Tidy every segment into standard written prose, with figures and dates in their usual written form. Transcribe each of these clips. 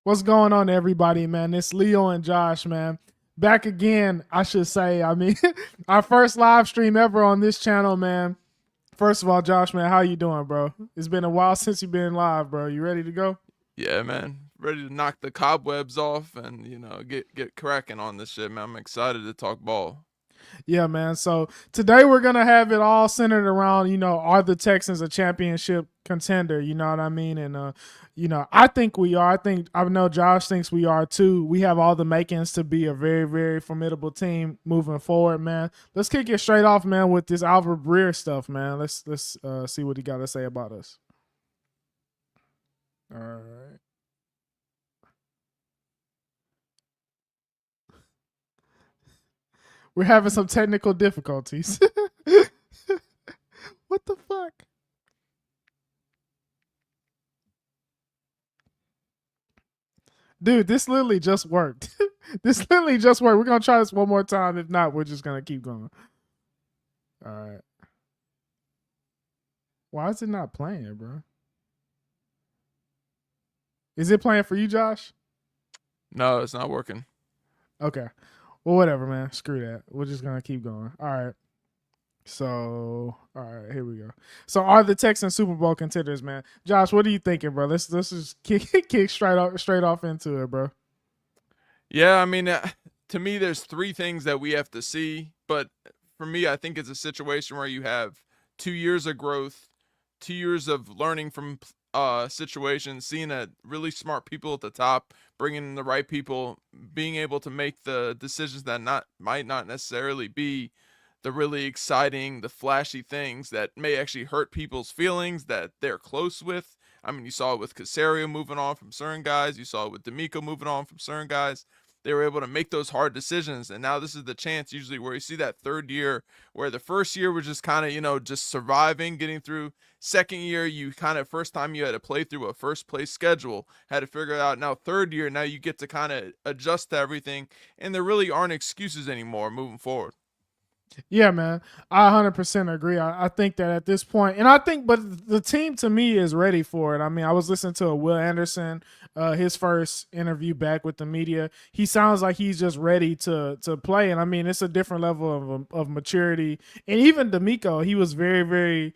What's going on, everybody, man? It's Leo and Josh, man. Back again, I should say. I mean, our first live stream ever on this channel, man. First of all, Josh, man, how you doing, bro? It's been a while since you've been live, bro. You ready to go? Yeah, man. Ready to knock the cobwebs off and, get cracking on this shit, man. I'm excited to talk ball. Yeah, man. So today we're gonna have it all centered around, are the Texans a championship contender? You know what I mean? And I think we are. I know Josh thinks we are too. We have all the makings to be a very, very formidable team moving forward, man. Let's kick it straight off, man, with this Albert Breer stuff, man. Let's see what he got to say about us. All right. We're having some technical difficulties. What the fuck? Dude, this literally just worked. This literally just worked. We're gonna try this one more time. If not, we're just gonna keep going. All right. Why is it not playing, bro? Is it playing for you, Josh? No, it's not working. Okay. Well, whatever, man. Screw that. We're just gonna keep going. All right. So, all right, here we go. So, are the Texans Super Bowl contenders, man? Josh, what are you thinking, bro? Let's just kick straight off into it, bro. Yeah, I mean, to me, there's three things that we have to see. But for me, I think it's a situation where you have 2 years of growth, 2 years of learning from situations, seeing that really smart people at the top, bringing in the right people, being able to make the decisions that might not necessarily be the really exciting, the flashy things that may actually hurt people's feelings that they're close with. I mean, you saw it with Casario moving on from certain guys. You saw it with D'Amico moving on from certain guys. They were able to make those hard decisions, and now this is the chance usually where you see that third year where the first year was just kind of, just surviving, getting through. Second year, you kind of first time you had to play through a first place schedule, had to figure it out. Now third year, now you get to kind of adjust to everything, and there really aren't excuses anymore moving forward. Yeah, man. I 100% agree. I think that at this point, and I think, but the team to me is ready for it. I mean, I was listening to a Will Anderson, his first interview back with the media. He sounds like he's just ready to play. And I mean, it's a different level of maturity. And even D'Amico, he was very, very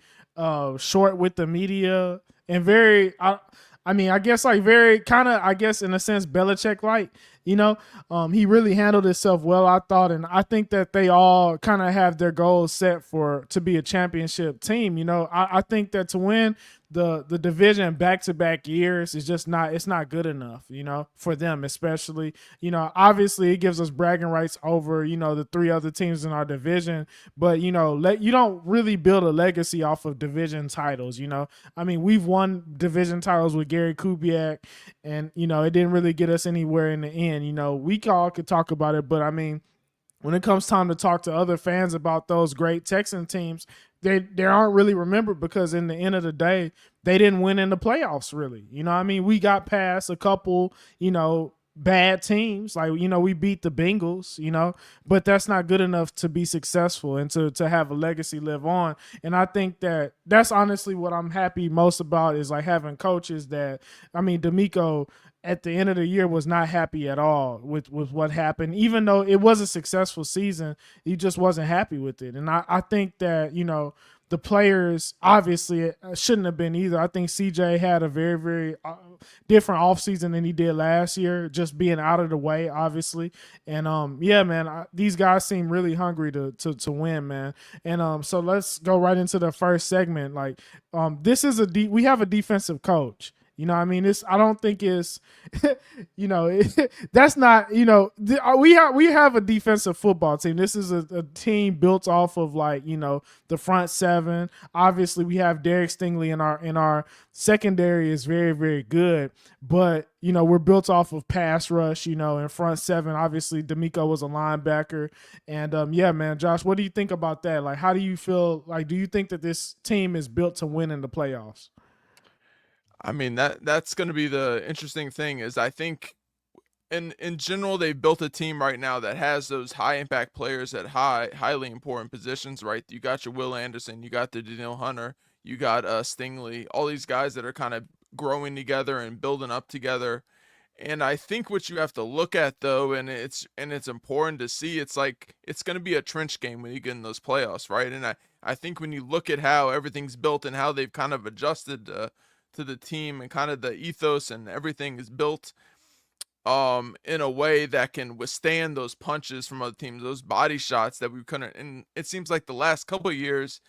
short with the media and very, I mean, I guess like very kind of, I guess in a sense, Belichick like, he really handled himself well, I thought, and I think that they all kind of have their goals set to be a championship team. I think that to win the division back-to-back years is just not, it's not good enough, for them especially. Obviously it gives us bragging rights over, the three other teams in our division, but you don't really build a legacy off of division titles. I mean, we've won division titles with Gary Kubiak, and it didn't really get us anywhere in the end. We all could talk about it, but I mean, when it comes time to talk to other fans about those great Texan teams, they aren't really remembered because in the end of the day, they didn't win in the playoffs really. I mean, we got past a couple, bad teams. Like, we beat the Bengals, but that's not good enough to be successful and to have a legacy live on. And I think that that's honestly what I'm happy most about is like having coaches that, I mean, D'Amico at the end of the year was not happy at all with what happened. Even though it was a successful season, he just wasn't happy with it. And I think that, the players obviously shouldn't have been either. I think CJ had a very, very different offseason than he did last year, just being out of the way, obviously. And yeah, man, these guys seem really hungry to win, man. And so let's go right into the first segment. Like, this is we have a defensive coach. I mean, I don't think it's, that's not, we have a defensive football team. This is a team built off of like, the front seven. Obviously, we have Derek Stingley in our secondary is very, very good, but we're built off of pass rush. In front seven. Obviously, D'Amico was a linebacker, and yeah, man, Josh, what do you think about that? Like, how do you feel? Like, do you think that this team is built to win in the playoffs? I mean, that's going to be the interesting thing is I think in general they've built a team right now that has those high impact players at highly important positions, right? You got your Will Anderson, you got the Daniil Hunter, you got Stingley, all these guys that are kind of growing together and building up together. And I think what you have to look at though, and it's important to see, it's like it's going to be a trench game when you get in those playoffs, right? And I think when you look at how everything's built and how they've kind of adjusted to the team and kind of the ethos and everything is built in a way that can withstand those punches from other teams, those body shots that we couldn't. And it seems like the last couple of years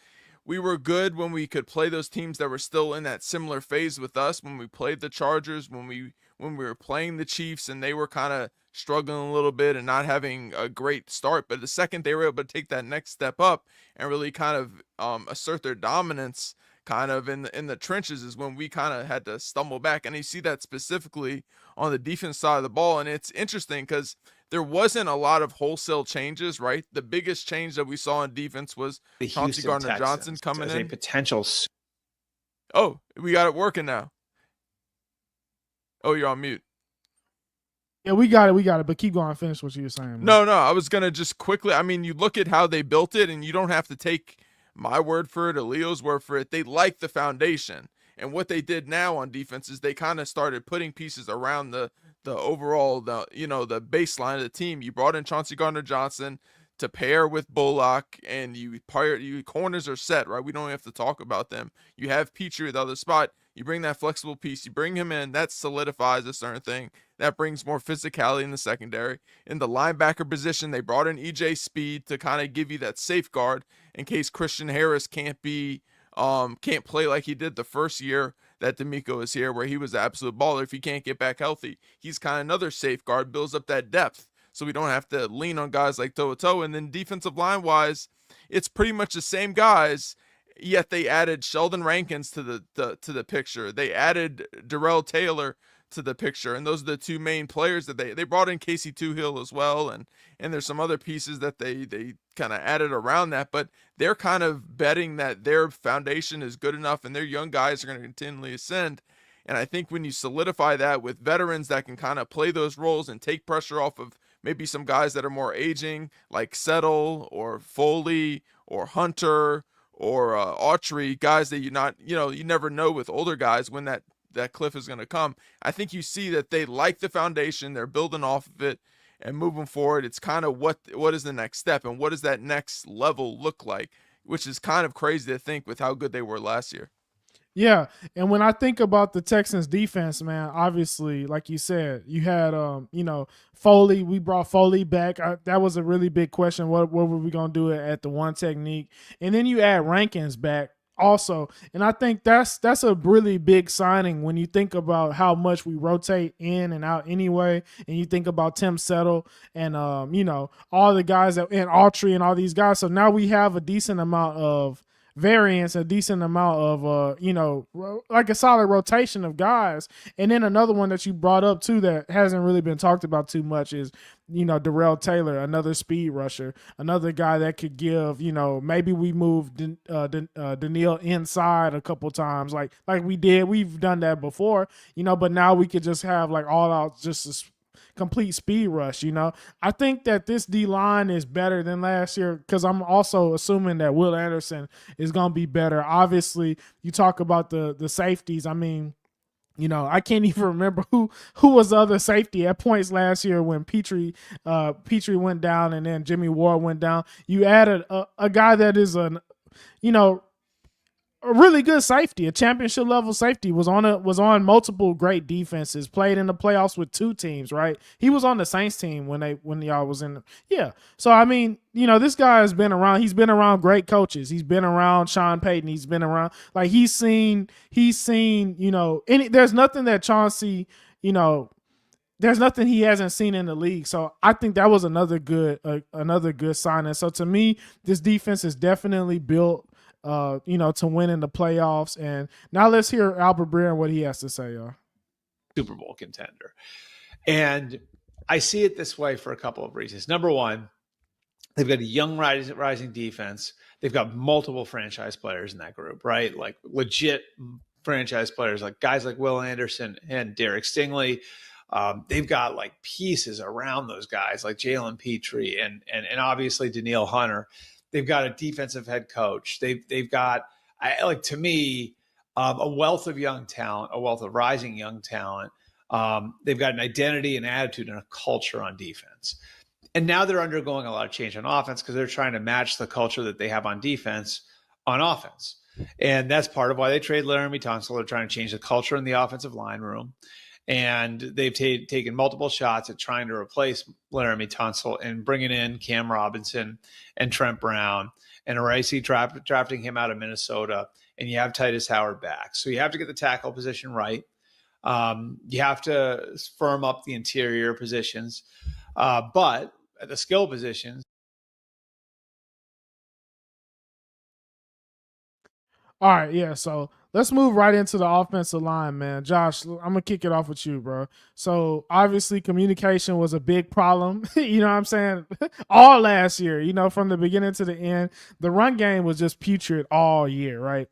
we were good when we could play those teams that were still in that similar phase with us, when we played the Chargers, when we were playing the Chiefs and they were kind of struggling a little bit and not having a great start. But the second they were able to take that next step up and really kind of assert their dominance kind of in the trenches is when we kind of had to stumble back. And you see that specifically on the defense side of the ball. And it's interesting because there wasn't a lot of wholesale changes, right? The biggest change that we saw in defense was The Chauncey Houston Gardner-Johnson Texans coming as a in. potential. Oh, we got it working now. Oh, you're on mute. Yeah, we got it. But keep going. Finish what you were saying. Man. No, I was gonna just quickly. I mean, you look at how they built it, and you don't have to take my word for it or Leo's word for it. They like the foundation, and what they did now on defense is they kind of started putting pieces around the overall the baseline of the team. You brought in Chauncey Gardner-Johnson to pair with Bullock, and you corners are set, right? We don't have to talk about them. You have Petrie at the other spot. You bring that flexible piece, you bring him in, that solidifies a certain thing. That brings more physicality in the secondary. In the linebacker position, they brought in EJ Speed to kind of give you that safeguard in case Christian Harris can't play like he did the first year that D'Amico is here, where he was an absolute baller. If he can't get back healthy, he's kind of another safeguard, builds up that depth, so we don't have to lean on guys like To'o. And then defensive line wise, it's pretty much the same guys. Yet they added Sheldon Rankins to the picture. They added Darrell Taylor to the picture, and those are the two main players that they brought in. Casey Toohill as well, and there's some other pieces that they kind of added around that. But they're kind of betting that their foundation is good enough, and their young guys are going to continually ascend. And I think when you solidify that with veterans that can kind of play those roles and take pressure off of maybe some guys that are more aging, like Settle or Foley or Hunter or Autry, guys that you never know with older guys when that cliff is going to come. I think you see that they like the foundation, they're building off of it and moving forward. It's kind of what is the next step and what does that next level look like, which is kind of crazy to think with how good they were last year. Yeah, and when I think about the Texans defense, man, obviously, like you said, you had Foley. We brought Foley back. That was a really big question. What were we gonna do at the one technique? And then you add Rankins back also, and I think that's a really big signing when you think about how much we rotate in and out anyway. And you think about Tim Settle and all the guys and Autry and all these guys. So now we have a decent amount of variance, a decent amount of like a solid rotation of guys. And then another one that you brought up too that hasn't really been talked about too much is Darrell Taylor, another speed rusher, another guy that could give, maybe we moved Daniil inside a couple times like we've done that before, but now we could just have like all out just a complete speed rush. I think that this D line is better than last year because I'm also assuming that Will Anderson is going to be better. Obviously, you talk about the safeties. I mean, I can't even remember who was the other safety at points last year when Petrie went down and then Jimmy Ward went down. You added a guy that is a really good safety, a championship level safety, was on multiple great defenses, played in the playoffs with two teams, right? He was on the Saints team when y'all was in. Yeah. So, I mean, this guy has been around. He's been around great coaches. He's been around Sean Payton. He's been around, like he's seen, there's nothing that Chauncey, there's nothing he hasn't seen in the league. So I think that was another good signing. So to me, this defense is definitely built to win in the playoffs. And now let's hear Albert Breer and what he has to say, y'all. Super Bowl contender. And I see it this way for a couple of reasons. Number one, they've got a young rising defense. They've got multiple franchise players in that group, right? Like legit franchise players, like guys like Will Anderson and Derek Stingley. They've got like pieces around those guys like Jalen Petrie and obviously Daniil Hunter. They've got a defensive head coach. They've got, to me, a wealth of young talent, a wealth of rising young talent. They've got an identity, an attitude, and a culture on defense. And now they're undergoing a lot of change on offense because they're trying to match the culture that they have on defense on offense. And that's part of why they trade Laramie Tunsil. They're trying to change the culture in the offensive line room. And they've taken multiple shots at trying to replace Laramie Tunsil and bringing in Cam Robinson and Trent Brown and Arcee drafting him out of Minnesota. And you have Titus Howard back. So you have to get the tackle position right. You have to firm up the interior positions. But at the skill positions, All right, yeah. So let's move right into the offensive line, man. Josh, I'm gonna kick it off with you, bro. So obviously, communication was a big problem. You know what I'm saying? All last year, from the beginning to the end, the run game was just putrid all year, right?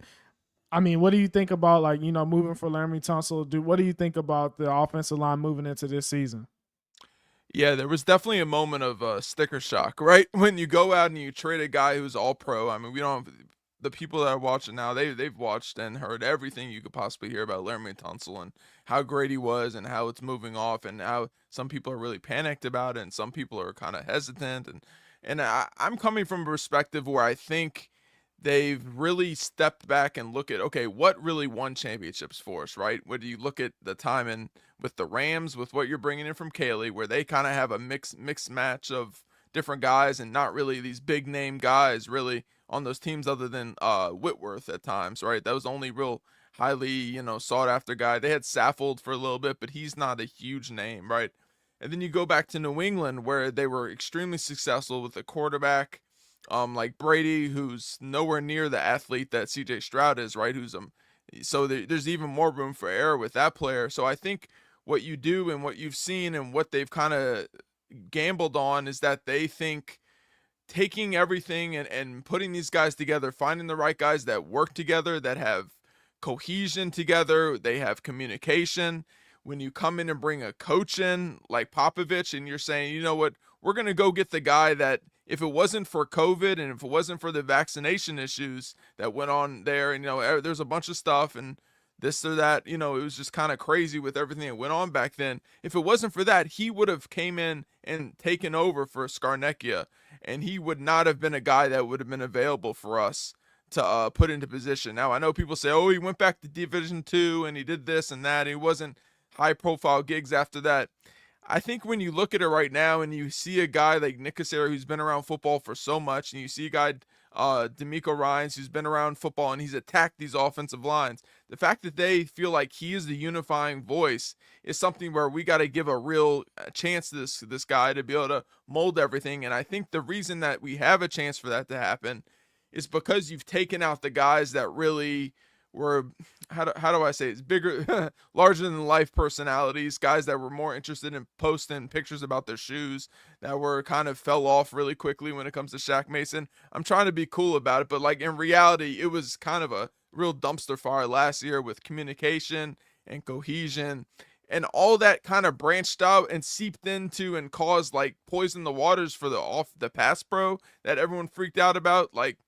I mean, what do you think about moving for Laramie Tunsil? What do you think about the offensive line moving into this season? Yeah, there was definitely a moment of sticker shock, right? When you go out and you trade a guy who's all pro. I mean, we don't the people that are watching now, they've watched and heard everything you could possibly hear about Laramie Tunsil and how great he was and how it's moving off and how some people are really panicked about it and some people are kind of hesitant I'm coming from a perspective where I think they've really stepped back and look at, okay, what really won championships for us, right? When you look at the time in with the Rams, with what you're bringing in from Caley, where they kind of have a mixed match of different guys and not really these big name guys really on those teams other than Whitworth at times, right? That was the only real highly, sought after guy. They had Saffold for a little bit, but he's not a huge name, right? And then you go back to New England where they were extremely successful with a quarterback like Brady, who's nowhere near the athlete that CJ Stroud is, right? So there's even more room for error with that player. So I think what you do and what you've seen and what they've kind of gambled on is that they think taking everything and putting these guys together, finding the right guys that work together, that have cohesion together, they have communication. When you come in and bring a coach in like Popovich and you're saying, you know what, we're going to go get the guy that if it wasn't for COVID and if it wasn't for the vaccination issues that went on there, and there's a bunch of stuff and this or that, it was just kind of crazy with everything that went on back then. If it wasn't for that, he would have came in and taken over for Scarnecchia, and he would not have been a guy that would have been available for us to put into position. Now, I know people say, oh, he went back to Division II and he did this and that. He wasn't high-profile gigs after that. I think when you look at it right now and you see a guy like Nick Cassera who's been around football for so much, and you see a guy, D'Amico Ryans, who's been around football and he's attacked these offensive lines, the fact that they feel like he is the unifying voice is something where we got to give a real chance to this guy to be able to mold everything. And I think the reason that we have a chance for that to happen is because you've taken out the guys that really were, how do I say it? It's bigger, larger than life personalities, guys that were more interested in posting pictures about their shoes, that were kind of fell off really quickly when it comes to Shaq Mason. I'm trying to be cool about it, but like in reality, it was kind of a real dumpster fire last year with communication and cohesion, and all that kind of branched out and seeped into and caused like poison the waters for the pass pro that everyone freaked out about, like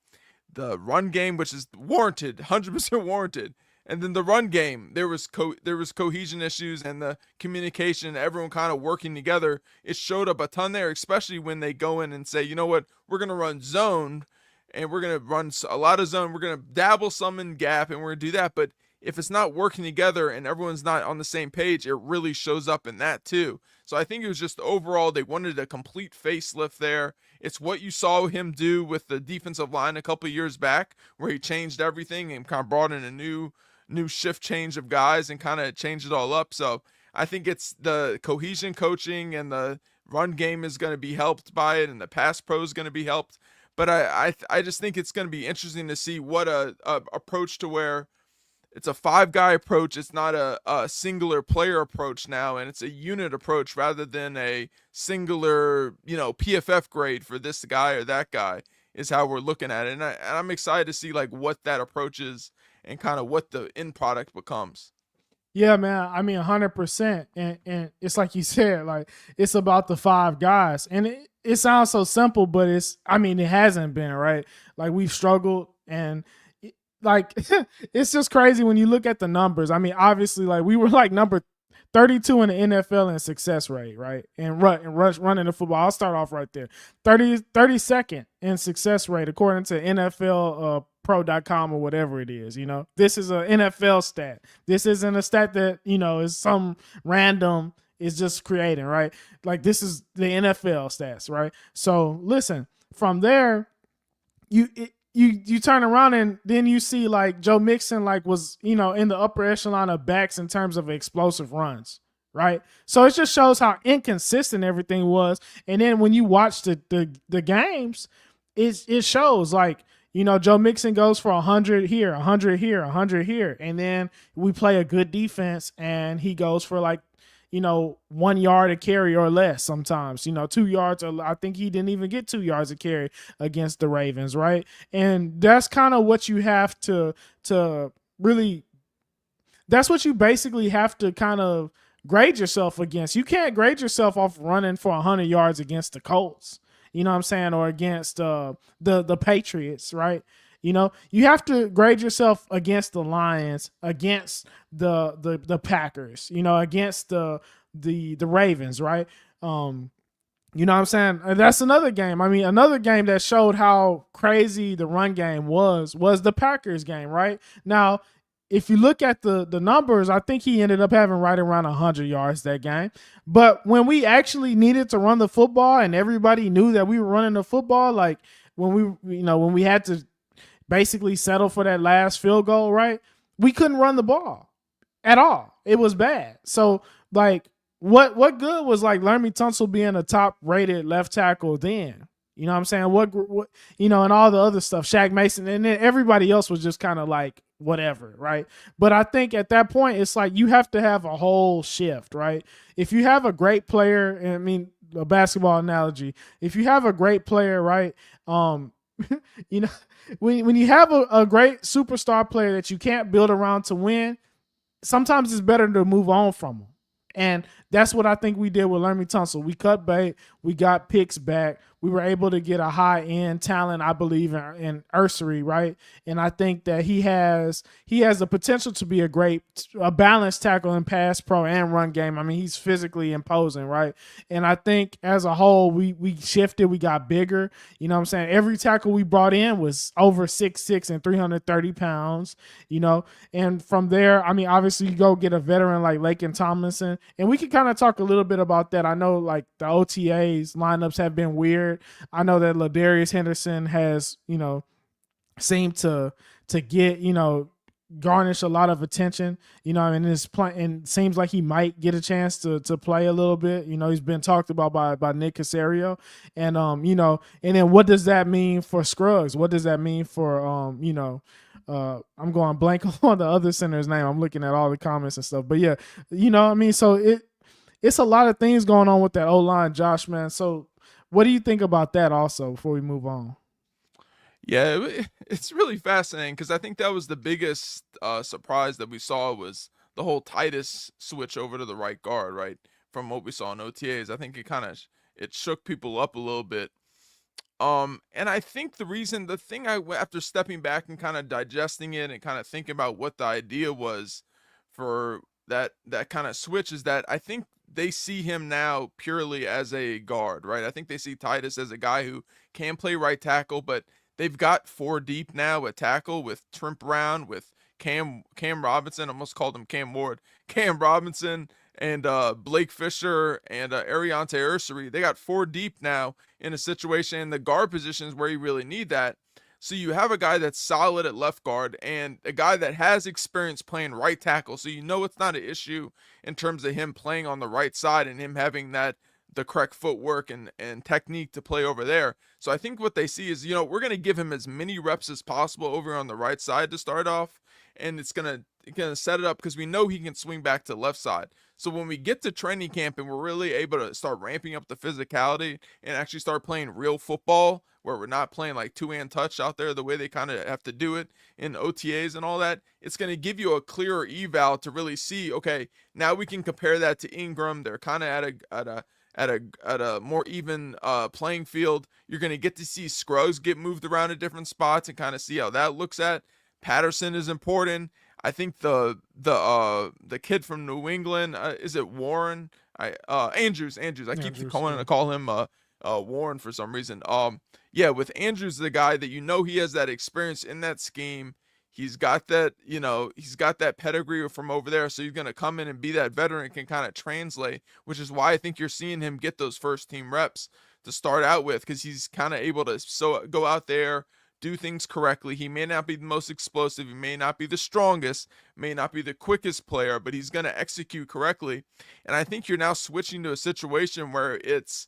the run game, which is warranted, 100% warranted. And then the run game, there was cohesion issues and the communication, everyone kind of working together. It showed up a ton there, especially when they go in and say, you know what, we're going to run zone and we're going to run a lot of zone. We're going to dabble some in gap and we're going to do that. But if it's not working together and everyone's not on the same page, it really shows up in that too. So I think it was just overall, they wanted a complete facelift there. It's what you saw him do with the defensive line a couple of years back, where he changed everything and kind of brought in a new shift change of guys and kind of changed it all up. So I think it's the cohesion coaching and the run game is going to be helped by it, and the pass pro is going to be helped. But I just think it's going to be interesting to see what a approach to where it's a 5-guy approach. It's not a singular player approach now, and it's a unit approach rather than a singular, PFF grade for this guy or that guy is how we're looking at it. And I'm excited to see like what that approach is and kind of what the end product becomes. Yeah, man. I mean, 100%. And it's like you said, like it's about the 5 guys, and it sounds so simple, but it hasn't been, right? Like we've struggled, and like it's just crazy when you look at the numbers. I mean, obviously, like we were like number 32 in the NFL in success rate, right? And running the football. I'll start off right there. 32nd in success rate according to NFL pro.com or whatever it is. This is an NFL stat. This isn't a stat that is some random is just creating, right? Like, this is the NFL stats, right? So listen, from there, you turn around and then you see like Joe Mixon was in the upper echelon of backs in terms of explosive runs, right? So it just shows how inconsistent everything was. And then when you watch the games, it shows like, Joe Mixon goes for 100 here, 100 here, 100 here, and then we play a good defense and he goes for like 1 yard a carry or less sometimes, 2 yards. I think he didn't even get 2 yards a carry against the Ravens, right? And that's kind of what you have to really, that's what you basically have to kind of grade yourself against. You can't grade yourself off running for 100 yards against the Colts, you know what I'm saying, or against the Patriots, right? You have to grade yourself against the Lions, against the Packers, against the Ravens, right? You know what I'm saying? That's another game. I mean, another game that showed how crazy the run game was the Packers game, right? Now, if you look at the numbers, I think he ended up having right around 100 yards that game. But when we actually needed to run the football and everybody knew that we were running the football, like when we had to basically settle for that last field goal, right? We couldn't run the ball at all. It was bad. So like what good was like Laramie Tunsil being a top rated left tackle then? You know what I'm saying? What and all the other stuff, Shaq Mason, and then everybody else was just kind of like whatever, right? But I think at that point, it's like you have to have a whole shift, right? If you have a great player, I mean, a basketball analogy, if you have a great player, right, when you have a great superstar player that you can't build around to win, sometimes it's better to move on from them. And that's what I think we did with Laramie Tunsil. We cut bait. We got picks back. We were able to get a high-end talent, I believe, in Ursery, right? And I think that he has the potential to be a balanced tackle in pass pro and run game. I mean, he's physically imposing, right? And I think as a whole, we shifted. We got bigger. You know what I'm saying? Every tackle we brought in was over 6'6" and 330 pounds, And from there, I mean, obviously you go get a veteran like Laken Tomlinson. And we can kind of talk a little bit about that. I know like the OTAs lineups have been weird. I know that Ladarius Henderson has, seemed to get, garnish a lot of attention, and and seems like he might get a chance to play a little bit. He's been talked about by Nick Caserio. And and then what does that mean for Scruggs? What does that mean for I'm going blank on the other center's name. I'm looking at all the comments and stuff. But yeah, I mean, so it's a lot of things going on with that O-line, Josh, man. So what do you think about that also before we move on? Yeah, it's really fascinating because I think that was the biggest surprise that we saw was the whole Titus switch over to the right guard, right? From what we saw in OTAs. I think it shook people up a little bit. And I think the thing after stepping back and kind of digesting it and kind of thinking about what the idea was for that kind of switch is that I think they see him now purely as a guard, right? I think they see Titus as a guy who can play right tackle, but they've got 4 deep now at tackle with Trent Brown, with Cam Robinson, almost called him Cam Ward, Cam Robinson, and Blake Fisher and Ariante Ursery. They got 4 deep now in a situation in the guard positions where you really need that. So you have a guy that's solid at left guard and a guy that has experience playing right tackle. So it's not an issue in terms of him playing on the right side and him having the correct footwork and technique to play over there. So I think what they see is, we're going to give him as many reps as possible over on the right side to start off. And it's going to set it up because we know he can swing back to the left side. So when we get to training camp and we're really able to start ramping up the physicality and actually start playing real football, where we're not playing like two-hand touch out there the way they kind of have to do it in OTAs and all that, it's going to give you a clearer eval to really see, okay, now we can compare that to Ingram. They're kind of at a more even playing field. You're going to get to see Scruggs get moved around at different spots and kind of see how that looks at. Patterson is important. I think the kid from New England, is it Warren? Andrews. I keep Andrews, calling yeah. to call him Warren for some reason. Yeah, with Andrews, the guy that he has that experience in that scheme. He's got that, he's got that pedigree from over there, so he's gonna come in and be that veteran and can kind of translate, which is why I think you're seeing him get those first team reps to start out with, because he's kind of able to go out there, do things correctly. He may not be the most explosive, he may not be the strongest, may not be the quickest player, but he's going to execute correctly. And I think you're now switching to a situation where it's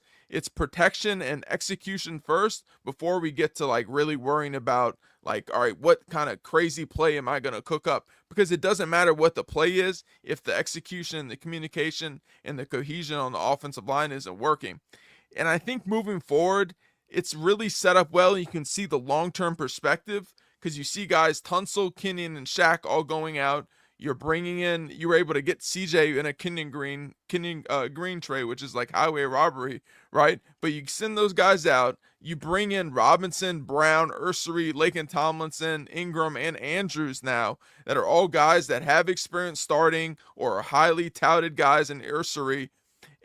protection and execution first before we get to like really worrying about like, all right, what kind of crazy play am I going to cook up? Because it doesn't matter what the play is if the execution, the communication, and the cohesion on the offensive line isn't working. And I think moving forward, it's really set up well. You can see the long-term perspective because you see guys Tunsil, Kenyon, and Shaq all going out. You were able to get CJ in a Kenyon Green trade, which is like highway robbery, right? But you send those guys out. You bring in Robinson, Brown, Ursery, Laken Tomlinson, Ingram, and Andrews now that are all guys that have experience starting or are highly touted guys in Ursery.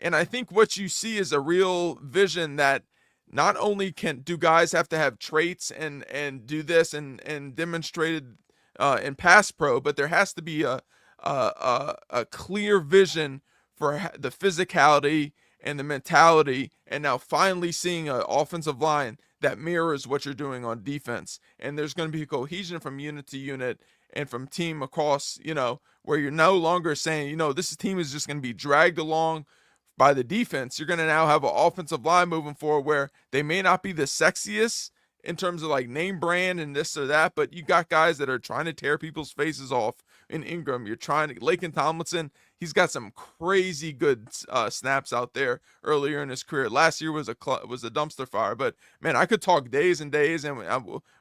And I think what you see is a real vision that not only do guys have to have traits and do this and demonstrated in pass pro, but there has to be a clear vision for the physicality and the mentality, and now finally seeing an offensive line that mirrors what you're doing on defense. And there's going to be cohesion from unit to unit and from team across, where you're no longer saying, this team is just going to be dragged along by the defense. You're going to now have an offensive line moving forward where they may not be the sexiest in terms of like name brand and this or that, but you got guys that are trying to tear people's faces off in Ingram. You're trying to Laken Tomlinson. He's got some crazy good snaps out there earlier in his career. Last year was a dumpster fire, but man, I could talk days and days, and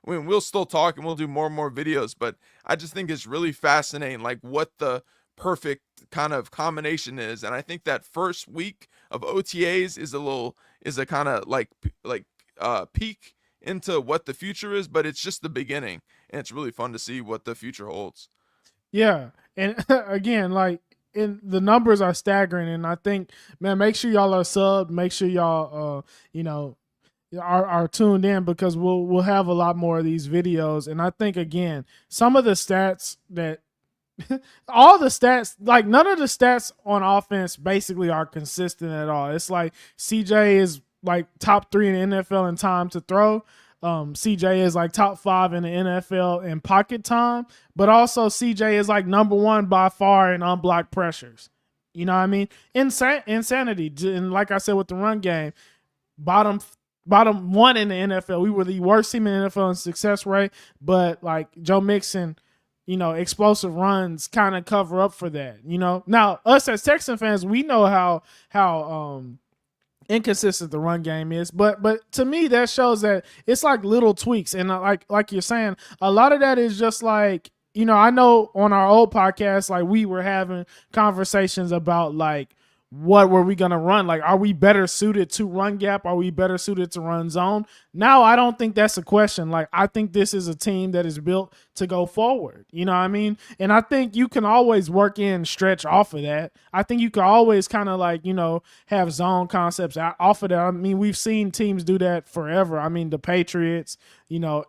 we'll still talk and we'll do more and more videos. But I just think it's really fascinating, like what the perfect kind of combination is. And I think that first week of OTAs is a kind of like peek into what the future is, but it's just the beginning, and it's really fun to see what the future holds. Yeah. And again, like the numbers are staggering, and I think, man, make sure y'all are subbed, make sure y'all are tuned in, because we'll have a lot more of these videos. And I think, again, some of the stats that all the stats, like none of the stats on offense basically are consistent at all. It's like CJ is like top 3 in the NFL in time to throw. CJ is like top 5 in the NFL in pocket time, but also CJ is like number 1 by far in unblocked pressures. You know what I mean? Insanity. And like I said, with the run game, bottom 1 in the NFL. We were the worst team in the NFL in success rate, but like Joe Mixon, explosive runs kind of cover up for that. Now us as Texan fans, we know how inconsistent the run game is, but to me that shows that it's like little tweaks, and like you're saying, a lot of that is just like, I know on our old podcast, like we were having conversations about like, what were we going to run? Like, are we better suited to run gap? Are we better suited to run zone? Now, I don't think that's a question. Like, I think this is a team that is built to go forward. You know what I mean? And I think you can always work in stretch off of that. I think you can always kind of like, have zone concepts off of that. I mean, we've seen teams do that forever. I mean, the Patriots,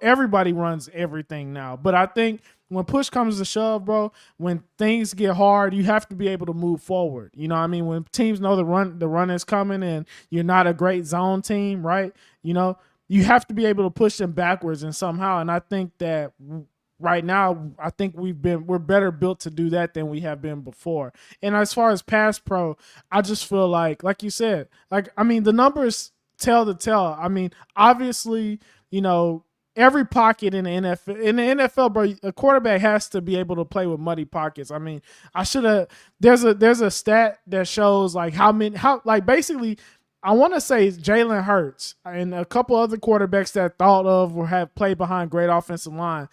everybody runs everything now. But I think when push comes to shove, bro, when things get hard, you have to be able to move forward. You know what I mean? When teams know the run is coming and you're not a great zone team, right? You have to be able to push them backwards and somehow. And I think that right now, I think we're better built to do that than we have been before. And as far as pass pro, I just feel like you said, the numbers tell the tale. I mean, obviously, every pocket in the NFL, bro, a quarterback has to be able to play with muddy pockets. I mean, there's a stat that shows like basically, I want to say Jalen Hurts and a couple other quarterbacks that thought of or have played behind great offensive line.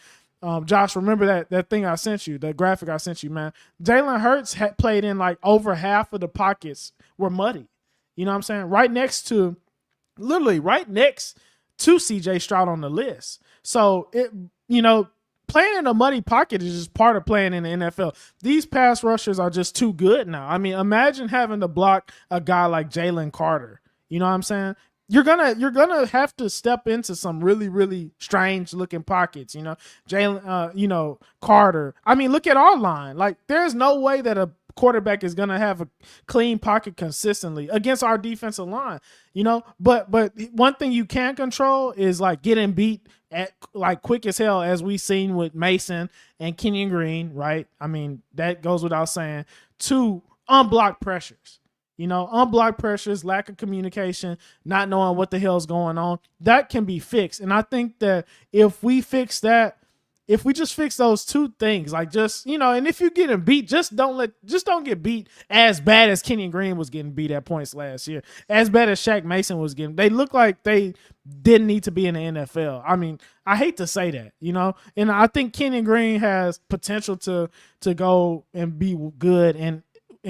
Josh, remember that thing I sent you, the graphic I sent you, man. Jalen Hurts had played in like over half of the pockets were muddy. You know what I'm saying? Literally right next to CJ Stroud on the list. So playing in a muddy pocket is just part of playing in the NFL. These pass rushers are just too good now. I mean, imagine having to block a guy like Jalen Carter. You know what I'm saying? You're gonna have to step into some really, really strange looking pockets. Jalen, Carter. I mean, look at our line. Like, there's no way that a quarterback is gonna have a clean pocket consistently against our defensive line. But one thing you can control is like getting beat at like quick as hell, as we seen with Mason and Kenyon Green, right? I mean, that goes without saying. 2, unblocked pressures. Unblocked pressures, lack of communication, not knowing what the hell's going on. That can be fixed. And I think that if we just fix those 2 things, like and if you're getting beat, just don't get beat as bad as Kenyon Green was getting beat at points last year, as bad as Shaq Mason was getting. They look like they didn't need to be in the NFL. I mean, I hate to say that, and I think Kenyon Green has potential to go and be good in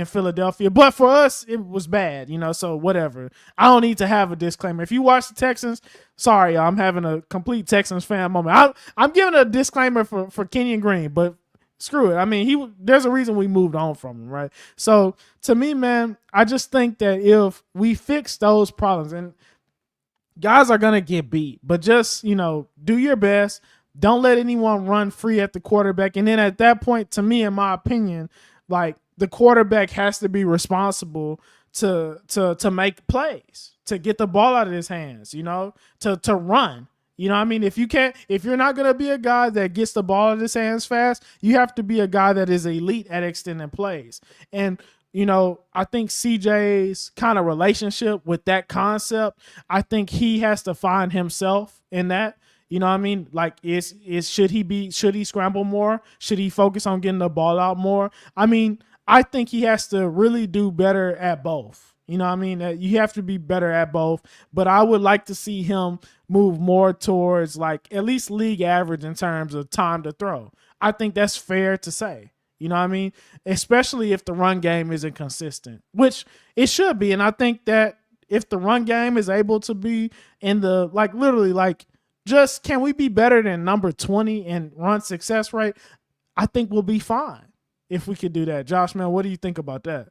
Philadelphia, but for us it was bad, so whatever. I don't need to have a disclaimer. If you watch the Texans, sorry, I'm having a complete Texans fan moment. I'm giving a disclaimer for Kenyon Green, but screw it. I mean, there's a reason we moved on from him, right? So to me, man, I just think that if we fix those problems, and guys are gonna get beat, but just do your best. Don't let anyone run free at the quarterback, and then at that point, to me, in my opinion, like, the quarterback has to be responsible to make plays, to get the ball out of his hands, to run. I mean, if you're not going to be a guy that gets the ball out of his hands fast, you have to be a guy that is elite at extending plays. And, I think CJ's kind of relationship with that concept, I think he has to find himself in that. You know what I mean? Like, should he scramble more? Should he focus on getting the ball out more? I mean, I think he has to really do better at both. You know what I mean? You have to be better at both, but I would like to see him move more towards like at least league average in terms of time to throw. I think that's fair to say. You know what I mean? Especially if the run game isn't consistent, which it should be. And I think that if the run game is able to be in the, like, literally, like, just can we be better than number 20 in run success rate? I think we'll be fine if we could do that. Josh, man, what do you think about that?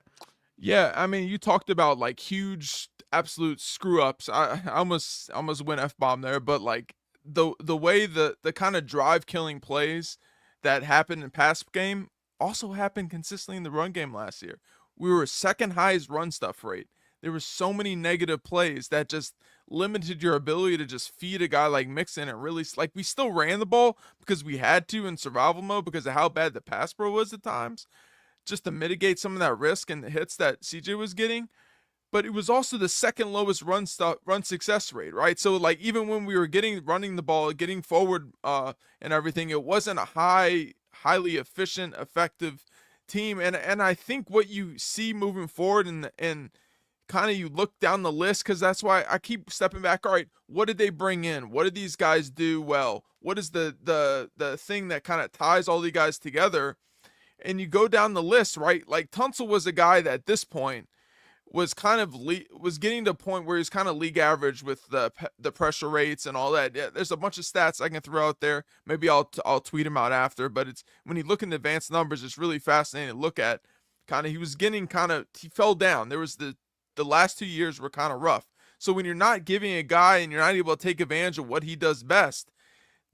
Yeah, I mean, you talked about like huge absolute screw ups. I almost went F-bomb there, but like the way the kind of drive killing plays that happened in pass game also happened consistently in the run game last year. We were second highest run stuff rate. There were so many negative plays that just limited your ability to just feed a guy like Mixon. And really, like, we still ran the ball because we had to in survival mode because of how bad the pass pro was at times, just to mitigate some of that risk and the hits that CJ was getting. But it was also the second lowest run success rate, right? So like, even when we were running the ball, getting forward and everything, it wasn't a highly efficient, effective team. And I think what you see moving forward and kind of you look down the list, because that's why I keep stepping back. All right, what did they bring in? What did these guys do well? What is the thing that kind of ties all these guys together? And you go down the list, right? Like, Tunsil was a guy that at this point was kind of was getting to a point where he's kind of league average with the pressure rates and all that. Yeah, there's a bunch of stats I can throw out there. Maybe I'll tweet them out after. But it's, when you look in the advanced numbers, it's really fascinating to look at. He fell down. There was the last 2 years were kind of rough. So when you're not giving a guy and you're not able to take advantage of what he does best,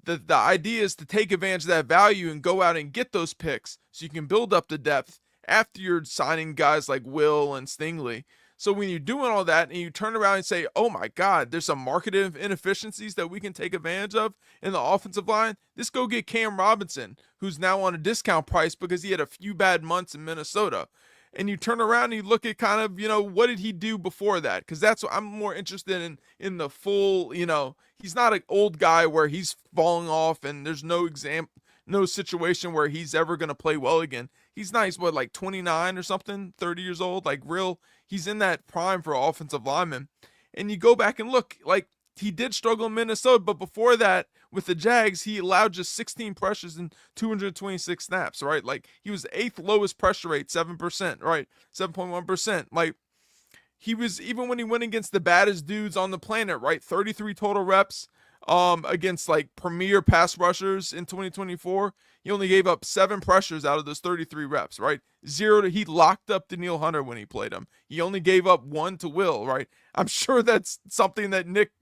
the idea is to take advantage of that value and go out and get those picks so you can build up the depth after you're signing guys like Will and Stingley. So when you're doing all that and you turn around and say, oh my God, there's some marketing inefficiencies that we can take advantage of in the offensive line, let's go get Cam Robinson, who's now on a discount price because he had a few bad months in Minnesota. And you turn around and you look at kind of, what did he do before that? Because that's what I'm more interested in the full, he's not an old guy where he's falling off and there's no situation where he's ever going to play well again. He's not, he's what, like 29 or something, 30 years old, like he's in that prime for offensive lineman. And you go back and look, like, he did struggle in Minnesota, but before that, with the Jags, he allowed just 16 pressures and 226 snaps, right? Like, he was the 8th lowest pressure rate, 7%, right? 7.1%. Like, he was, even when he went against the baddest dudes on the planet, right? 33 total reps, against like premier pass rushers in 2024. He only gave up 7 pressures out of those 33 reps, right? He locked up Daniil Hunter when he played him. He only gave up 1 to Will, right? I'm sure that's something that Nick,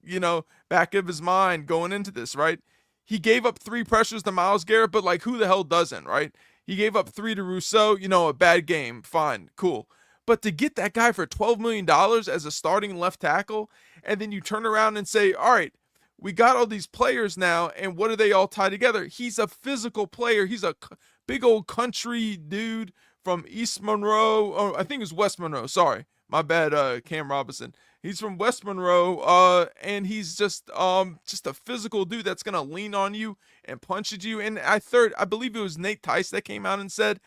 back of his mind going into this, right? He gave up 3 pressures to Myles Garrett, but like who the hell doesn't, right? He gave up 3 to Rousseau, a bad game, fine, cool. But to get that guy for $12 million as a starting left tackle, and then you turn around and say, all right, we got all these players now, and what do they all tie together? He's a physical player. He's a big old country dude from East Monroe. Oh, I think it was West Monroe. Sorry, my bad, Cam Robinson. He's from West Monroe, and he's just a physical dude that's gonna lean on you and punch at you. And I believe it was Nate Tice that came out and said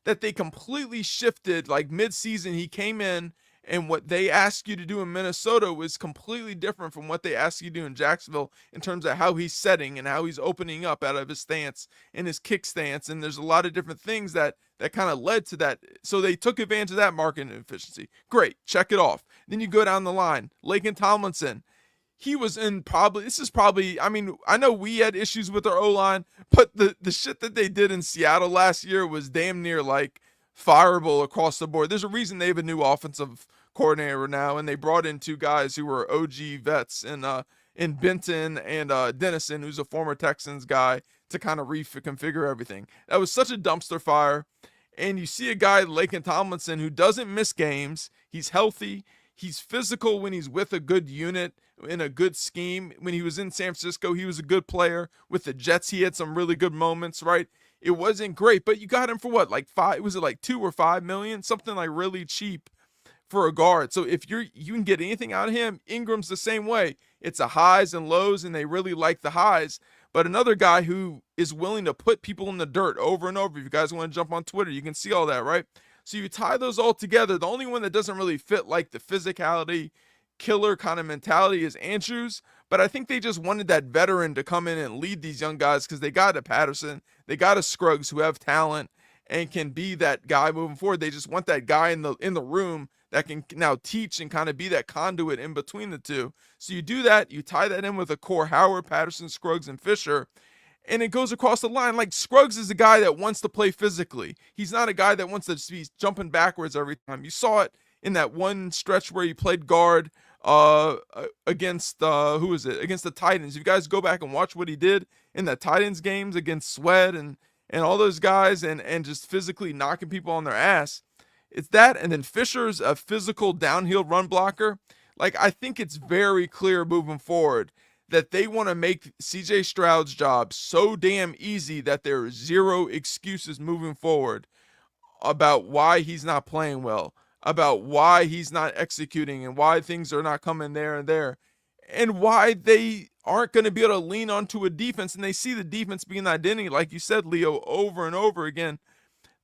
that they completely shifted, like mid-season. He came in, and what they asked you to do in Minnesota was completely different from what they asked you to do in Jacksonville in terms of how he's setting and how he's opening up out of his stance and his kick stance. And there's a lot of different things that kind of led to that. So they took advantage of that marketing efficiency. Great, check it off. Then you go down the line. Laken Tomlinson. He was in I mean, I know we had issues with our O-line, but the shit that they did in Seattle last year was damn near like fireable across the board. There's a reason they have a new offensive coordinator now, and they brought in 2 guys who were OG vets in Benton and Dennison, who's a former Texans guy, to kind of reconfigure everything. That was such a dumpster fire. And you see a guy, Laken Tomlinson, who doesn't miss games. He's healthy. He's physical when he's with a good unit in a good scheme. When he was in San Francisco, he was a good player. With the Jets, he had some really good moments, right? It wasn't great, but you got him for what? Like 5, was it like 2 or 5 million? Something like really cheap for a guard. So if you can get anything out of him, Ingram's the same way. It's a highs and lows, and they really like the highs. But another guy who is willing to put people in the dirt over and over. If you guys want to jump on Twitter, you can see all that, right? So you tie those all together. The only one that doesn't really fit like the physicality, killer kind of mentality is Andrews. But I think they just wanted that veteran to come in and lead these young guys because they got a Patterson, they got a Scruggs who have talent and can be that guy moving forward. They just want that guy in the room that can now teach and kind of be that conduit in between the two. So you do that, you tie that in with a core Howard, Patterson, Scruggs, and Fisher, and it goes across the line. Like Scruggs is a guy that wants to play physically. He's not a guy that wants to be jumping backwards every time. You saw it in that one stretch where he played guard against who was it? Against the Titans. If you guys go back and watch what he did in the Titans games against Sweat and all those guys and just physically knocking people on their ass. It's that, and then Fisher's a physical downhill run blocker. Like, I think it's very clear moving forward that they want to make CJ Stroud's job so damn easy that there are 0 excuses moving forward about why he's not playing well, about why he's not executing, and why things are not coming there and there, and why they aren't going to be able to lean onto a defense, and they see the defense being the identity, like you said, Leo, over and over again.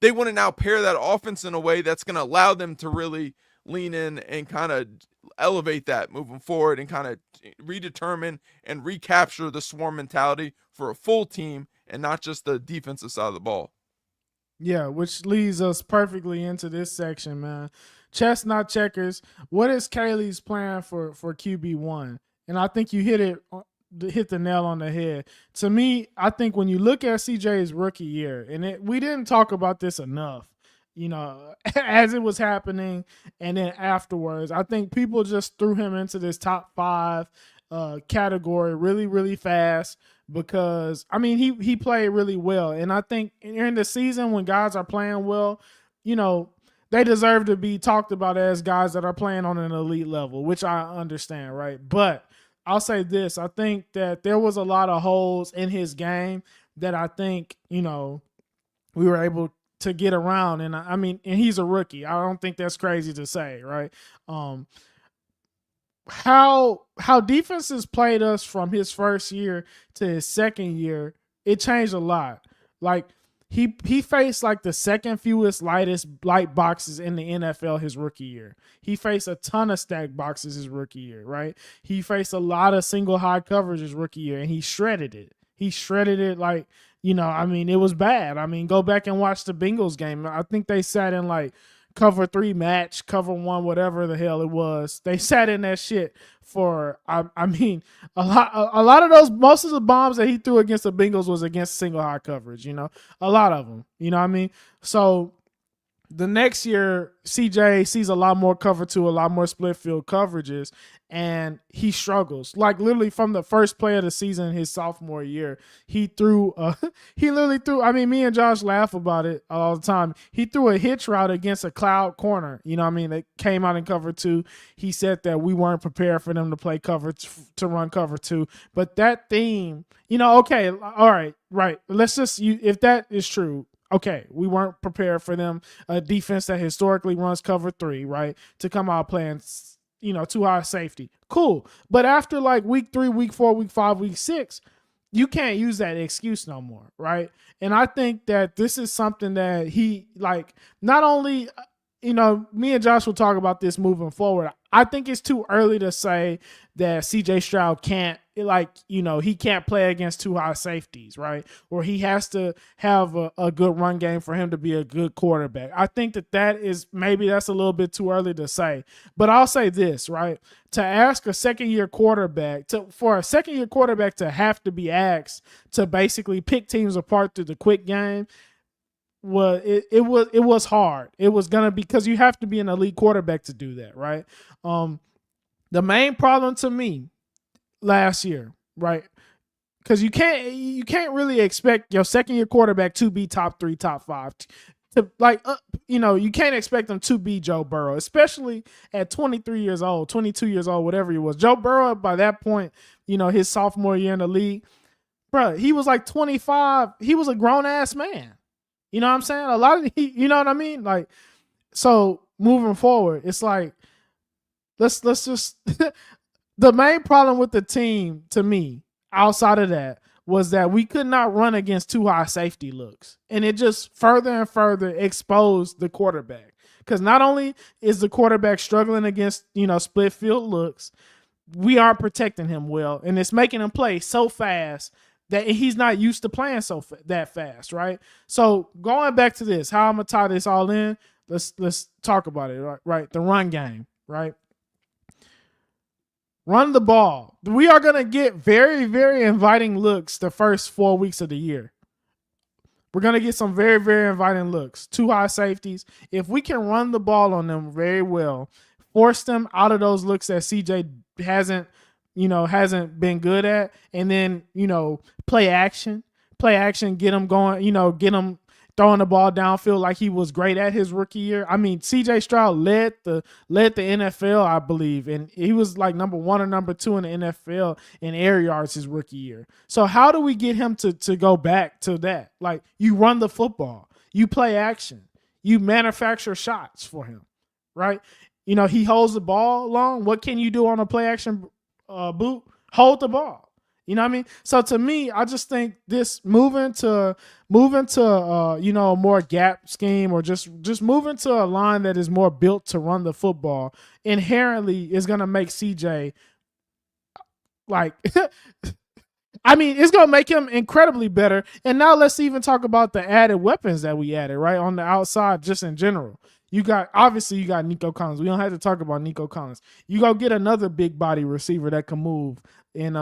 They want to now pair that offense in a way that's going to allow them to really lean in and kind of elevate that moving forward and kind of redetermine and recapture the swarm mentality for a full team and not just the defensive side of the ball. Yeah, which leads us perfectly into this section, man. Chess, not checkers. What is Kaylee's plan for QB1? And I think you hit the nail on the head. To me, I think when you look at CJ's rookie year, and we didn't talk about this enough, as it was happening and then afterwards, I think people just threw him into this top 5 category really, really fast because, I mean, he played really well. And I think in the season when guys are playing well, they deserve to be talked about as guys that are playing on an elite level, which I understand, right? But I'll say this. I think that there was a lot of holes in his game that I think, we were able to get around. And I mean, and he's a rookie. I don't think that's crazy to say, right? How defenses played us from his first year to his second year, it changed a lot. Like, he faced like the second fewest light boxes in the NFL his rookie year. He faced a ton of stack boxes his rookie year, right? He faced a lot of single high coverage his rookie year, and he shredded it. He shredded it like, I mean, it was bad. I mean, go back and watch the Bengals game. I think they sat in like cover 3 match, cover 1, whatever the hell it was. They sat in that shit for, I mean, a lot of those, most of the bombs that he threw against the Bengals was against single high coverage, you know, a lot of them, you know what I mean? So the next year, CJ sees a lot more cover 2, a lot more split field coverages, and he struggles. Like literally from the first play of the season, his sophomore year, he literally threw, I mean, me and Josh laugh about it all the time. He threw a hitch route against a cloud corner, you know what I mean? They came out in cover 2. He said that we weren't prepared for them to play to run cover 2. But that theme, you know, okay, all right, right. Let's just, if that is true, okay, we weren't prepared for them, a defense that historically runs cover 3, right, to come out playing, you know, too high safety. Cool. But after like week 3, week 4, week 5, week 6, you can't use that excuse no more, right? And I think that this is something that he, like, not only, you know, me and Josh will talk about this moving forward. I think it's too early to say that CJ Stroud can't, like, you know, he can't play against too high safeties, right? Or he has to have a good run game for him to be a good quarterback. I think that's a little bit too early to say. But I'll say this, right? To ask a second-year quarterback, for a second-year quarterback to have to be asked to basically pick teams apart through the quick game, well, it was hard. It was gonna be, because you have to be an elite quarterback to do that, right? The main problem to me last year, right? Because you can't really expect your second year quarterback to be top 3, top 5. To like, you know, you can't expect them to be Joe Burrow, especially at 23 years old, 22 years old, whatever he was. Joe Burrow, by that point, you know, his sophomore year in the league, bro, he was like 25. He was a grown ass man. You know what I'm saying? You know what I mean? Like, so moving forward, it's like, let's just, the main problem with the team to me, outside of that, was that we could not run against too high safety looks. And it just further and further exposed the quarterback. Because not only is the quarterback struggling against, you know, split field looks, we aren't protecting him well. And it's making him play so fast that he's not used to playing that fast, right? So going back to this, how I'm going to tie this all in, let's talk about it, right? The run game, right? Run the ball. We are going to get very, very inviting looks the first 4 weeks of the year. We're going to get some very, very inviting looks. Too high safeties. If we can run the ball on them very well, force them out of those looks that CJ hasn't been good at, and then, you know, play action, get them going, get them throwing the ball downfield like he was great at his rookie year. I mean, CJ Stroud led the NFL, I believe, and he was like number 1 or number 2 in the NFL in air yards his rookie year. So how do we get him to go back to that? Like, you run the football, you play action, you manufacture shots for him, right? You know, he holds the ball long. What can you do on a play action boot? Hold the ball. You know what I mean? So to me, I just think this moving to a more gap scheme, or just moving to a line that is more built to run the football, inherently is going to make CJ, like, I mean, it's going to make him incredibly better. And now let's even talk about the added weapons that we added, right, on the outside, just in general. You got Nico Collins. We don't have to talk about Nico Collins. You go get another big body receiver that can move in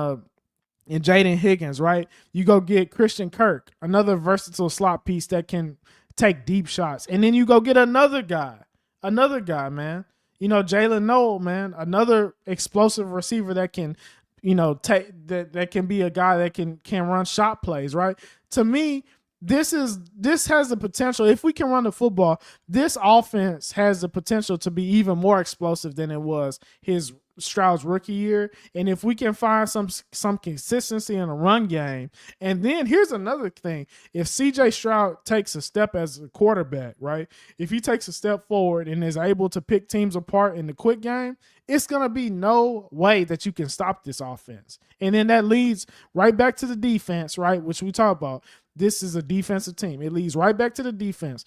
Jaden Higgins, right? You go get Christian Kirk, another versatile slot piece that can take deep shots. And then you go get another guy, man. You know, Jalen Noel, man, another explosive receiver that can, you know, that can be a guy that can run shot plays, right? To me, this has the potential. If we can run the football, this offense has the potential to be even more explosive than it was his Stroud's rookie year. And if we can find some consistency in the run game, and then here's another thing: if CJ Stroud takes a step as a quarterback, right? If he takes a step forward and is able to pick teams apart in the quick game, it's gonna be no way that you can stop this offense. And then that leads right back to the defense, right? Which we talk about. This is a defensive team. It leads right back to the defense.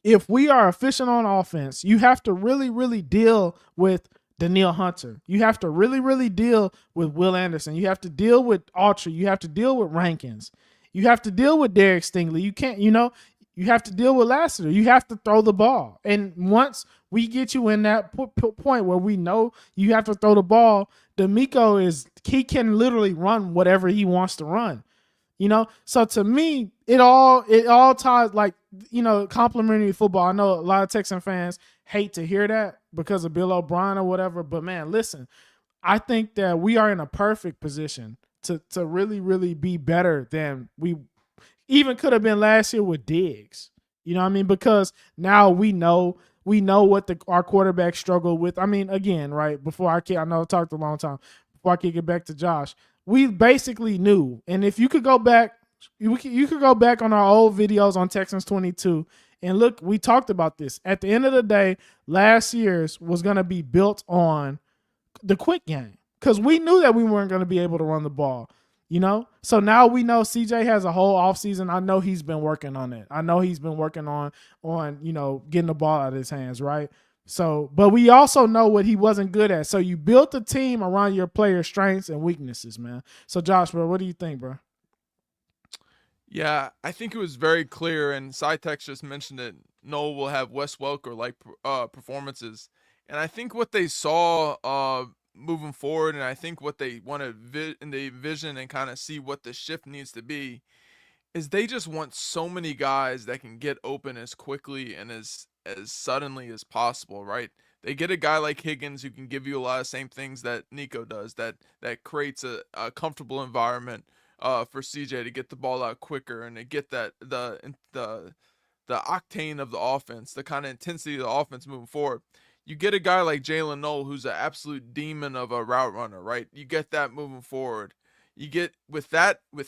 If we are efficient on offense, you have to really, really deal with Danielle Hunter. You have to really, really deal with Will Anderson. You have to deal with Autry. You have to deal with Rankins. You have to deal with Derek Stingley. You can't, you have to deal with Lassiter. You have to throw the ball. And once we get you in that point where we know you have to throw the ball, D'Amico he can literally run whatever he wants to run. So to me, it all ties, like, complimentary football. I know a lot of Texan fans hate to hear that because of Bill O'Brien or whatever, but man, listen, I think that we are in a perfect position to really, really be better than we even could have been last year with Diggs. You know what I mean? Because now we know what our quarterback struggled with. I mean, again, right, I know I talked a long time, before I kick it back to Josh, we basically knew. And if you could go back, you could go back on our old videos on Texans 22 and look, we talked about this. At the end of the day, last year's was going to be built on the quick game because we knew that we weren't going to be able to run the ball. So now we know CJ has a whole offseason. I know he's been working on it. I know he's been working on getting the ball out of his hands, right? So, but we also know what he wasn't good at. So you built the team around your players' strengths and weaknesses, man. So Josh, bro, what do you think, bro? Yeah, I think it was very clear, and Cytex just mentioned it. Noel will have Wes Welker like performances, and I think what they saw moving forward, and I think what they want to vision and kind of see what the shift needs to be, is they just want so many guys that can get open as quickly and as suddenly as possible, right? They get a guy like Higgins who can give you a lot of same things that Nico does, that creates a comfortable environment for CJ to get the ball out quicker and to get that the octane of the offense, the kind of intensity of the offense moving forward. You get a guy like Jalen Noel, who's an absolute demon of a route runner, right? You get that moving forward. You get with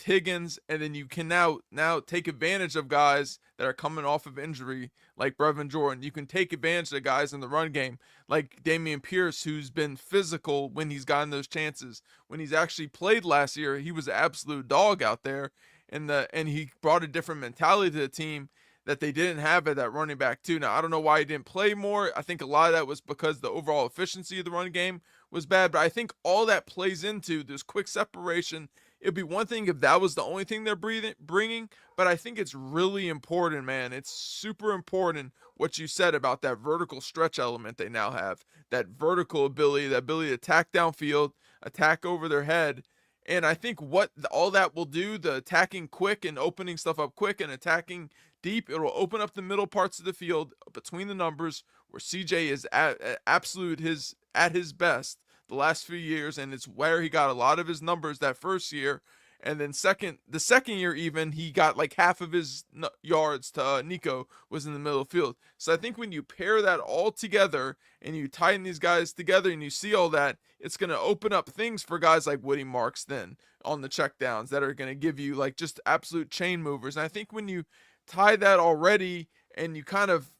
Higgins, and then you can now take advantage of guys that are coming off of injury, like Brevin Jordan. You can take advantage of guys in the run game, like Dameon Pierce, who's been physical when he's gotten those chances. When he's actually played last year, he was an absolute dog out there, and he brought a different mentality to the team that they didn't have at that running back too. Now, I don't know why he didn't play more. I think a lot of that was because the overall efficiency of the run game was bad, but I think all that plays into this quick separation. It'd be one thing if that was the only thing they're bringing, but I think it's really important, man. It's super important what you said about that vertical stretch element they now have, that vertical ability, the ability to attack downfield, attack over their head. And I think what all that will do, the attacking quick and opening stuff up quick and attacking deep, it'll open up the middle parts of the field between the numbers where CJ is at his best the last few years, and it's where he got a lot of his numbers that first year. And then the second year even, he got like half of his yards to Nico was in the middle of the field. So I think when you pair that all together and you tighten these guys together and you see all that, it's going to open up things for guys like Woody Marks then on the checkdowns that are going to give you like just absolute chain movers. And I think when you tie that already and you kind of,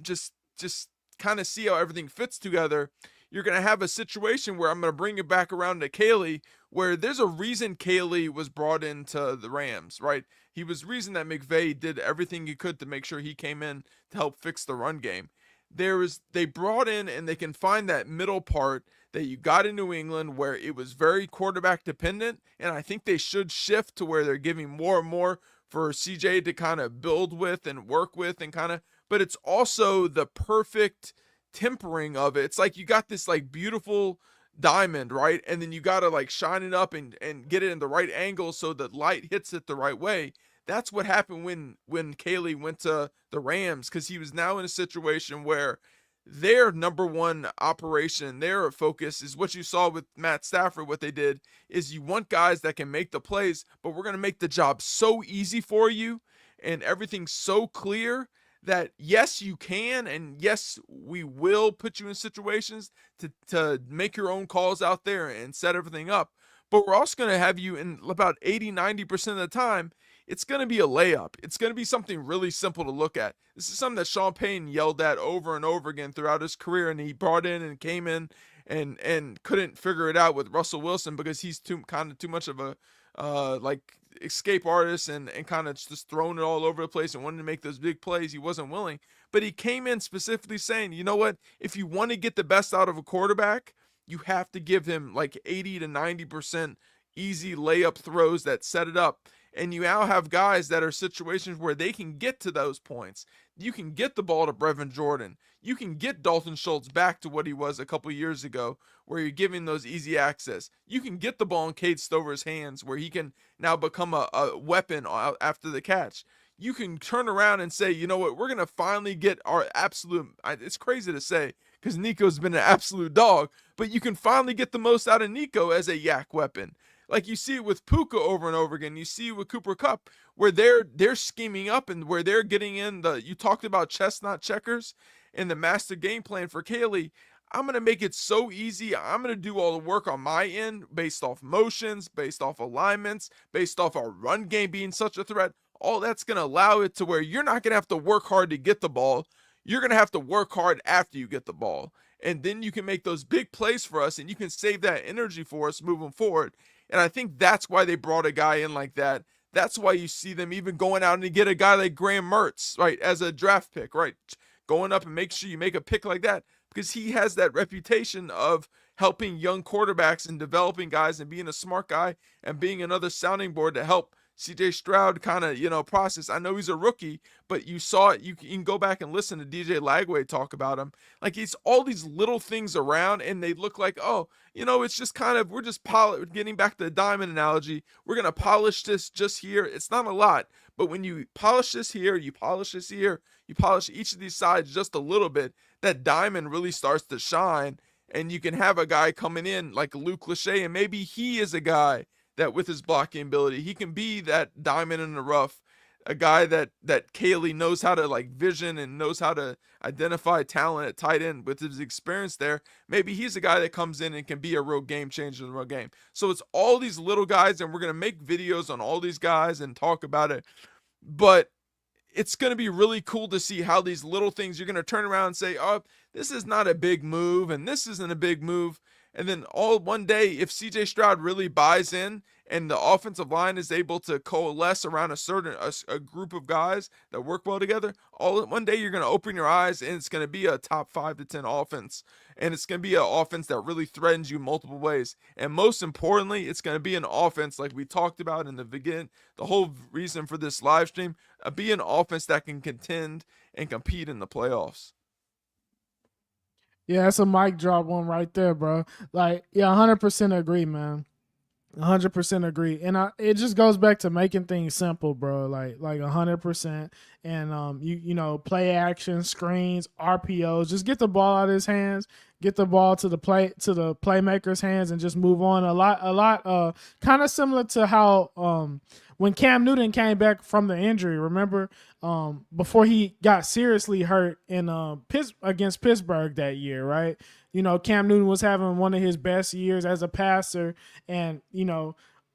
just kind of see how everything fits together, you're going to have a situation where I'm going to bring it back around to Caley, where there's a reason Caley was brought into the Rams, right? He was reason that McVay did everything he could to make sure he came in to help fix the run game. They brought in and they can find that middle part that you got in New England where it was very quarterback dependent, and I think they should shift to where they're giving more and more for CJ to kind of build with and work with and kind of, but it's also the perfect tempering of it. It's like you got this like beautiful diamond, right? And then you got to like shine it up and get it in the right angle so the light hits it the right way. That's what happened when Caley went to the Rams, because he was now in a situation where their number one operation, their focus is what you saw with Matt Stafford. What they did is you want guys that can make the plays, but we're going to make the job so easy for you and everything so clear that yes, you can, and yes, we will put you in situations to make your own calls out there and set everything up. But we're also going to have you in about 80-90% of the time, it's going to be a layup. It's going to be something really simple to look at. This is something that Sean Payton yelled at over and over again throughout his career, and he brought in and came in and couldn't figure it out with Russell Wilson because he's too much of a escape artist and kind of just throwing it all over the place and wanting to make those big plays. He wasn't willing, but he came in specifically saying, you know what, if you want to get the best out of a quarterback, you have to give him like 80 to 90% easy layup throws that set it up. And you now have guys that are situations where they can get to those points. You can get the ball to Brevin Jordan. You can get Dalton Schultz back to what he was a couple years ago, where you're giving those easy access. You can get the ball in Cade Stover's hands, where he can now become a weapon after the catch. You can turn around and say, you know what, we're going to finally get our absolute, it's crazy to say because Nico's been an absolute dog, but you can finally get the most out of Nico as a yak weapon. Like you see it with Puka over and over again. You see it with Cooper Kupp, where they're scheming up and where they're getting in you talked about chess, not checkers, and the master game plan for Kaylee. I'm going to make it so easy. I'm going to do all the work on my end based off motions, based off alignments, based off our run game being such a threat. All that's going to allow it to where you're not going to have to work hard to get the ball. You're going to have to work hard after you get the ball. And then you can make those big plays for us and you can save that energy for us moving forward. And I think that's why they brought a guy in like that. That's why you see them even going out and get a guy like Graham Mertz, right, as a draft pick, right? Going up and make sure you make a pick like that because he has that reputation of helping young quarterbacks and developing guys and being a smart guy and being another sounding board to help CJ Stroud kind of, process. I know he's a rookie, but you saw it. You can go back and listen to DJ Lagway talk about him. Like it's all these little things around and they look like, oh, it's just kind of, we're just getting back to the diamond analogy. We're going to polish this just here. It's not a lot, but when you polish this here, you polish this here, you polish each of these sides just a little bit, that diamond really starts to shine. And you can have a guy coming in like Luke Lachey, and maybe he is a guy that with his blocking ability, he can be that diamond in the rough, a guy that Kaylee knows how to like vision and knows how to identify talent at tight end with his experience there. Maybe he's a guy that comes in and can be a real game changer in the real game. So it's all these little guys, and we're going to make videos on all these guys and talk about it. But it's going to be really cool to see how these little things, you're going to turn around and say, oh, this is not a big move and this isn't a big move. And then all one day, if CJ Stroud really buys in and the offensive line is able to coalesce around a group of guys that work well together, one day you're going to open your eyes and it's going to be a top 5 to 10 offense. And it's going to be an offense that really threatens you multiple ways. And most importantly, it's going to be an offense like we talked about in the beginning, the whole reason for this live stream, be an offense that can contend and compete in the playoffs. Yeah, that's a mic drop one right there, bro. Like, yeah, 100% agree, man. 100% agree, and it just goes back to making things simple, bro. Like 100%, and play action, screens, RPOs. Just get the ball out of his hands, get the ball to the playmaker's hands, and just move on. A lot. Kind of similar to how when Cam Newton came back from the injury. Remember, before he got seriously hurt in against Pittsburgh that year, right? Cam Newton was having one of his best years as a passer, and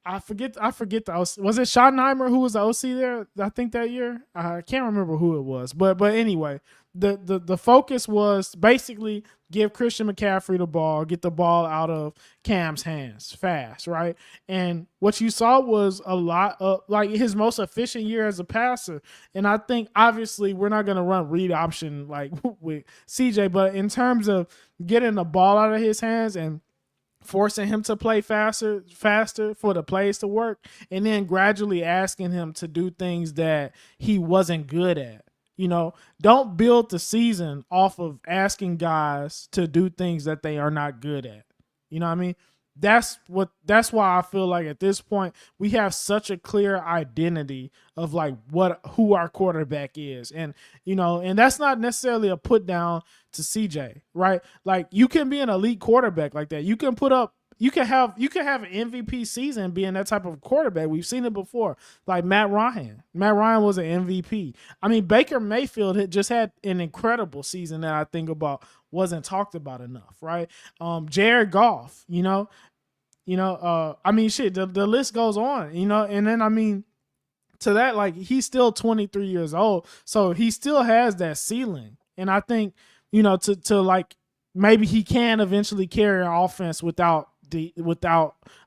I forget the OC. Was it Schottenheimer who was the OC there? I think that year. I can't remember who it was, but anyway, the focus was basically give Christian McCaffrey the ball, get the ball out of Cam's hands fast, right? And what you saw was a lot of like his most efficient year as a passer. And I think obviously we're not going to run read option like with CJ, but in terms of getting the ball out of his hands and forcing him to play faster for the plays to work, and then gradually asking him to do things that he wasn't good at. Don't build the season off of asking guys to do things that they are not good at. You know what I mean? That's why I feel like at this point we have such a clear identity of like who our quarterback is. And and that's not necessarily a put down to CJ, right? Like you can be an elite quarterback like that. You can have an MVP season being that type of quarterback. We've seen it before. Like Matt Ryan. Matt Ryan was an MVP. I mean, Baker Mayfield had just had an incredible season that I think about wasn't talked about enough, right? Jared Goff, I mean, shit, the list goes on, and then, I mean, to that, like, he's still 23 years old, so he still has that ceiling. And I think, to like, maybe he can eventually carry an offense without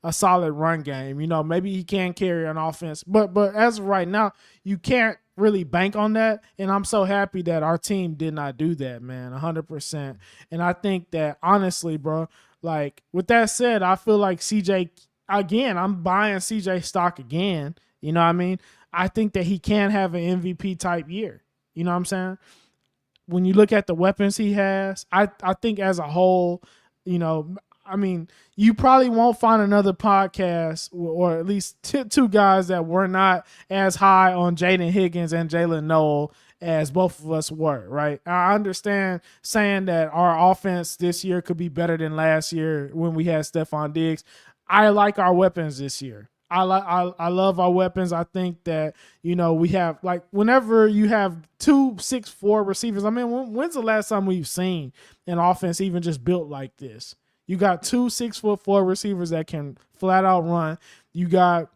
a solid run game. Maybe he can carry an offense, but as of right now, you can't really bank on that. And I'm so happy that our team did not do that, man. 100%. And I think that honestly, bro, like with that said, I feel like CJ again, I'm buying CJ stock again. You know what I mean? I think that he can have an MVP type year. You know what I'm saying? When you look at the weapons he has, I think as a whole, you know, I mean, you probably won't find another podcast or at least two guys that were not as high on Jaden Higgins and Jalen Noel as both of us were, right? I understand saying that our offense this year could be better than last year when we had Stephon Diggs. I like our weapons this year. I love our weapons. I think that, you know, we have, like, whenever you have 2 6'4" receivers, I mean, when's the last time we've seen an offense even just built like this? You got 2 6'4" receivers that can flat out run. You got,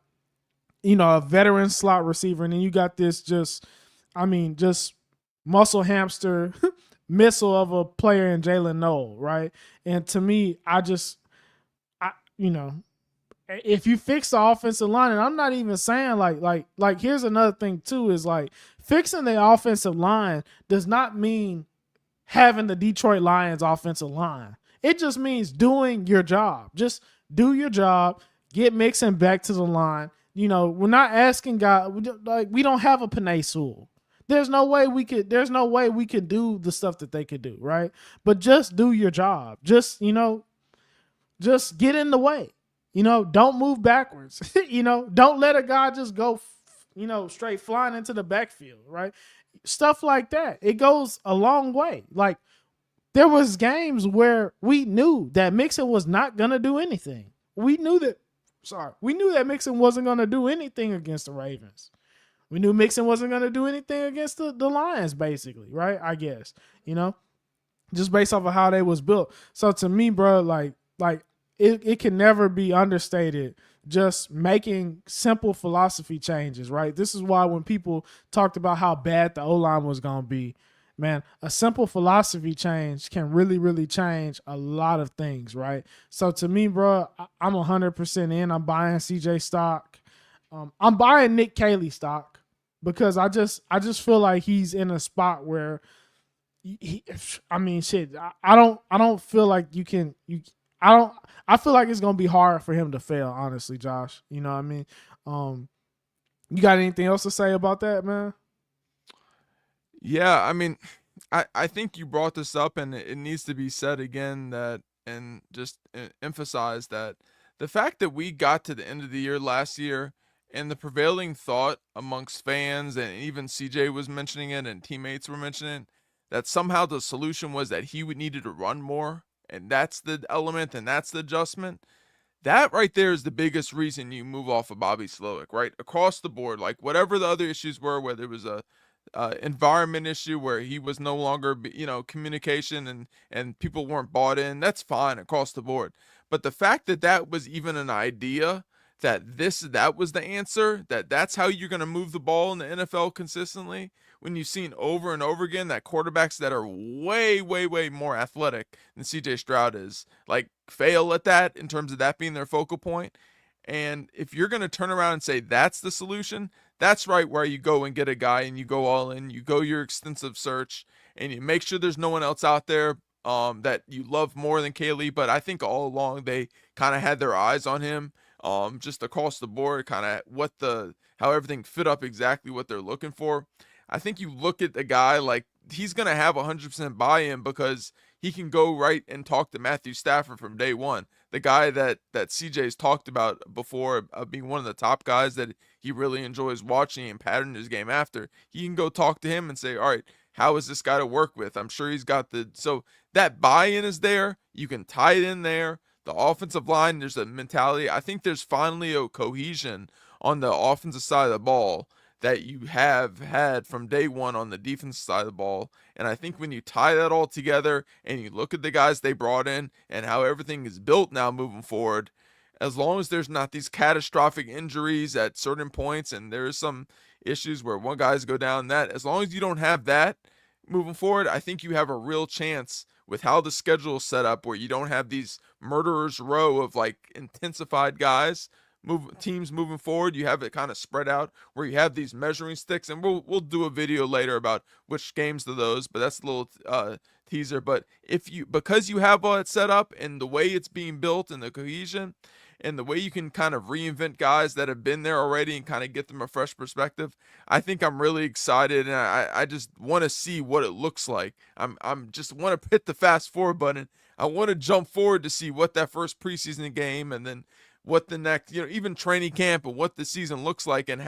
you know, a veteran slot receiver, and then you got this just muscle hamster missile of a player in Jalen Noel, right? And to me, you know, if you fix the offensive line, and I'm not even saying like here's another thing too, is like fixing the offensive line does not mean having the Detroit Lions offensive line. It just means doing your job. Just do your job, get Mixon back to the line. You know, we're not asking God, like, we don't have a Penei Sewell. There's no way we could do the stuff that they could do, right? But just do your job. Just, you know, just get in the way. You know, don't move backwards. You know, don't let a guy just go, you know, straight flying into the backfield, right? Stuff like that. It goes a long way. Like, there was games where we knew that Mixon was not going to do anything. We knew that Mixon wasn't going to do anything against the Ravens. We knew Mixon wasn't going to do anything against the Lions, basically, right? I guess, you know, just based off of how they was built. So to me, bro, like it can never be understated, just making simple philosophy changes, right? This is why when people talked about how bad the O-line was going to be, man, a simple philosophy change can really, really change a lot of things, right? So to me, bro, I'm 100% in. I'm buying CJ stock. I'm buying Nick Caley stock because I just feel like he's in a spot where I don't feel like I feel like it's going to be hard for him to fail, honestly, Josh. You know what I mean? You got anything else to say about that, man? Yeah, I mean, I think you brought this up, and it needs to be said again that, and just emphasize that the fact that we got to the end of the year last year, and the prevailing thought amongst fans, and even CJ was mentioning it, and teammates were mentioning it, that somehow the solution was that he would needed to run more, and that's the element, and that's the adjustment. That right there is the biggest reason you move off of Bobby Slowick, right? Across the board, like whatever the other issues were, whether it was a environment issue where he was no longer, you know, communication and people weren't bought in, that's fine across the board. But the fact that that was even an idea, that was the answer, that's how you're going to move the ball in the NFL consistently, when you've seen over and over again that quarterbacks that are way, way, way more athletic than CJ Stroud is, like, fail at that in terms of that being their focal point. And if you're going to turn around and say that's the solution, that's right where you go and get a guy and you go all in, you go your extensive search, and you make sure there's no one else out there that you love more than Kaylee. But I think all along they kind of had their eyes on him, just across the board, kind of how everything fit up exactly what they're looking for. I think you look at the guy, like, he's going to have 100% buy-in because he can go right and talk to Matthew Stafford from day one. The guy that CJ's talked about before, being one of the top guys that he really enjoys watching and pattern his game after. He can go talk to him and say, all right, how is this guy to work with? I'm sure he's got so that buy-in is there. You can tie it in there. The offensive line, there's a mentality. I think there's finally a cohesion on the offensive side of the ball that you have had from day one on the defensive side of the ball. And I think when you tie that all together and you look at the guys they brought in and how everything is built now moving forward, as long as there's not these catastrophic injuries at certain points and there's some issues where one guy's go down, that as long as you don't have that moving forward, I think you have a real chance with how the schedule is set up, where you don't have these murderers row of, like, intensified guys teams moving forward. You have it kind of spread out where you have these measuring sticks, and we'll do a video later about which games to those, but that's a little teaser. But because you have all that set up and the way it's being built and the cohesion, and the way you can kind of reinvent guys that have been there already and kind of get them a fresh perspective, I think I'm really excited, and I just want to see what it looks like. I'm just want to hit the fast forward button. I want to jump forward to see what that first preseason game, and then what the next, even training camp, and what the season looks like, and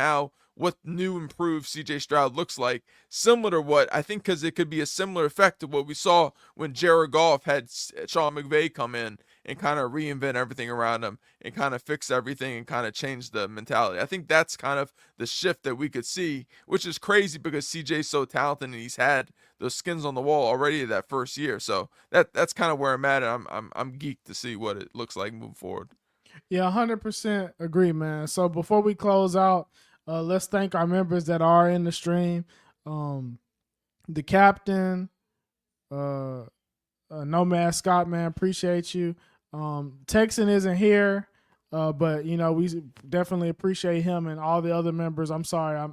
what new improved CJ Stroud looks like, similar to what I think, because it could be a similar effect to what we saw when Jared Goff had Sean McVay come in and kind of reinvent everything around him and kind of fix everything and kind of change the mentality. I think that's kind of the shift that we could see, which is crazy because CJ's so talented and he's had those skins on the wall already that first year. So that's kind of where I'm at. I'm geeked to see what it looks like moving forward. Yeah, 100% agree, man. So before we close out, let's thank our members that are in the stream. The captain, Nomad Scott, man, appreciate you. Texan isn't here, but we definitely appreciate him and all the other members. I'm sorry,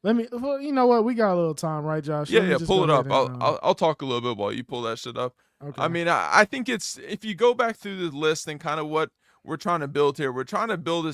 well, you know what? We got a little time, right, Josh? Yeah, pull it up. I'll talk a little bit while you pull that shit up. Okay. I mean, I think it's, if you go back through the list and kind of what we're trying to build here, we're trying to build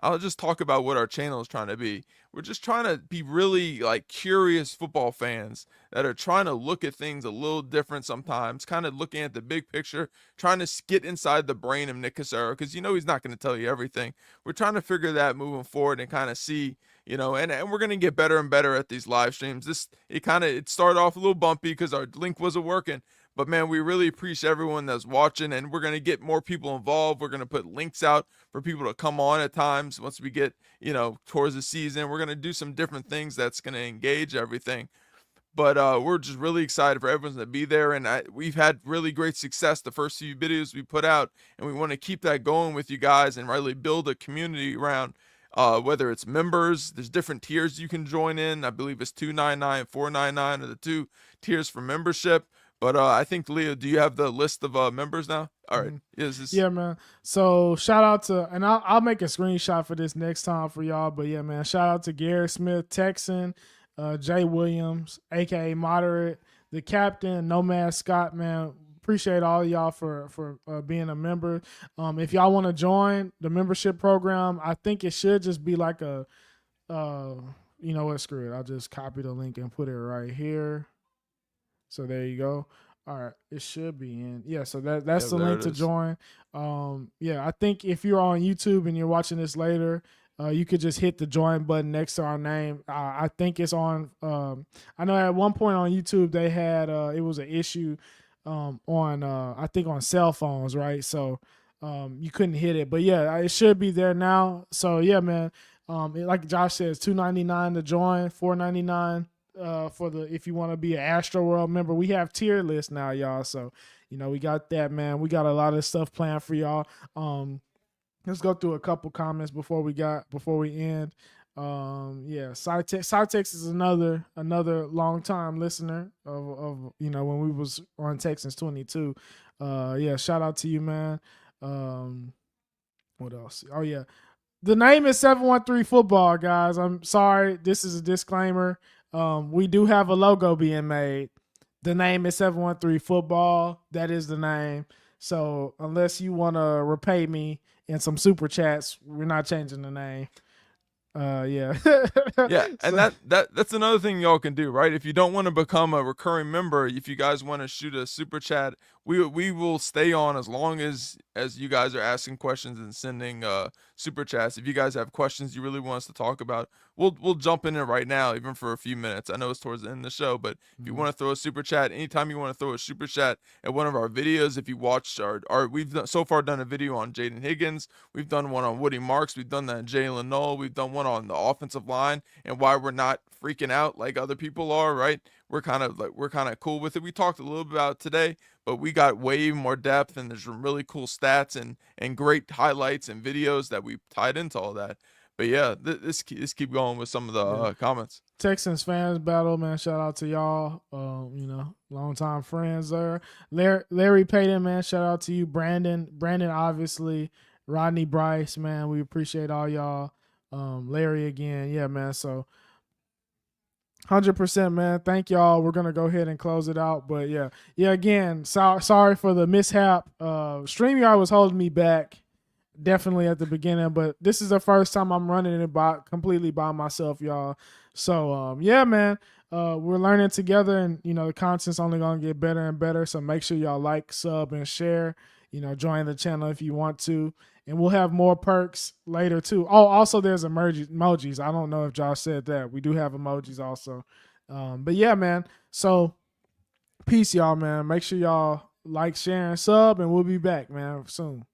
I'll just talk about what our channel is trying to be. We're just trying to be really like curious football fans that are trying to look at things a little different sometimes, kind of looking at the big picture, trying to get inside the brain of Nick Cassero, because he's not going to tell you everything. We're trying to figure that moving forward and kind of see, and we're going to get better and better at these live streams. It started off a little bumpy because our link wasn't working. But, man, we really appreciate everyone that's watching, and we're going to get more people involved. We're going to put links out for people to come on at times once we get, towards the season. We're going to do some different things that's going to engage everything. But we're just really excited for everyone to be there, and we've had really great success the first few videos we put out, and we want to keep that going with you guys and really build a community around whether it's members. There's different tiers you can join in. I believe it's $2.99, $4.99 are the two tiers for membership. But I think, Leo, do you have the list of members now? All right. Yeah, man. So shout out to, and I'll make a screenshot for this next time for y'all. But yeah, man, shout out to Gary Smith, Texan, Jay Williams, aka Moderate, the captain, Nomad Scott, man. Appreciate all of y'all for being a member. If y'all want to join the membership program, I think it should just be like you know what, screw it. I'll just copy the link and put it right here. So there you go. All right, it should be in. Yeah, so that's the link to join. I think if you're on YouTube and you're watching this later, you could just hit the join button next to our name. I think it's on. I know at one point on YouTube they had it was an issue on I think on cell phones, right? So you couldn't hit it, but yeah, it should be there now. So yeah, man. Like Josh says, $2.99 to join, $4.99. If you want to be an Astro World member. We have tier lists now, y'all. So, we got that, man. We got a lot of stuff planned for y'all. Let's go through a couple comments before we end. Cytex is another long time listener of when we was on Texans 22. Shout out to you, man. What else? Oh yeah. The name is 713Football, guys. I'm sorry. This is a disclaimer. We do have a logo being made. The name is 713Football. That is the name. So unless you want to repay me in some super chats, we're not changing the name. Yeah, and that's another thing y'all can do, right? If you don't want to become a recurring member, if you guys want to shoot a super chat, we will stay on as long as you guys are asking questions and sending super chats. If you guys have questions you really want us to talk about, we'll jump in it right now, even for a few minutes. I know it's towards the end of the show, but if you want to throw a super chat, anytime you want to throw a super chat at one of our videos, if you watched we've so far done a video on Jaden Higgins, we've done one on Woody Marks, we've done that on Jalen Noel, we've done one on the offensive line and why we're not freaking out like other people are, right? We're kind of cool with it. We talked a little bit about it today, but we got way more depth, and there's some really cool stats and great highlights and videos that we tied into all that. But yeah, let's keep going with some of the comments. Texans fans battle, man. Shout out to y'all. Longtime friends there. Larry Payton, man. Shout out to you. Brandon, obviously. Rodney Bryce, man. We appreciate all y'all. Larry again. Yeah, man. So 100%, man. Thank y'all. We're gonna go ahead and close it out. But yeah. Again, sorry for the mishap. StreamYard was holding me back. definitely at the beginning, but this is the first time I'm running it completely by myself, y'all. So yeah, man. We're learning together, and the content's only gonna get better and better. So make sure y'all like, sub, and share. Join the channel if you want to, and we'll have more perks later too. Oh, also there's emojis. I don't know if Josh said that. We do have emojis also. But yeah, man. So peace, y'all, man. Make sure y'all like, share, and sub, and we'll be back, man, soon.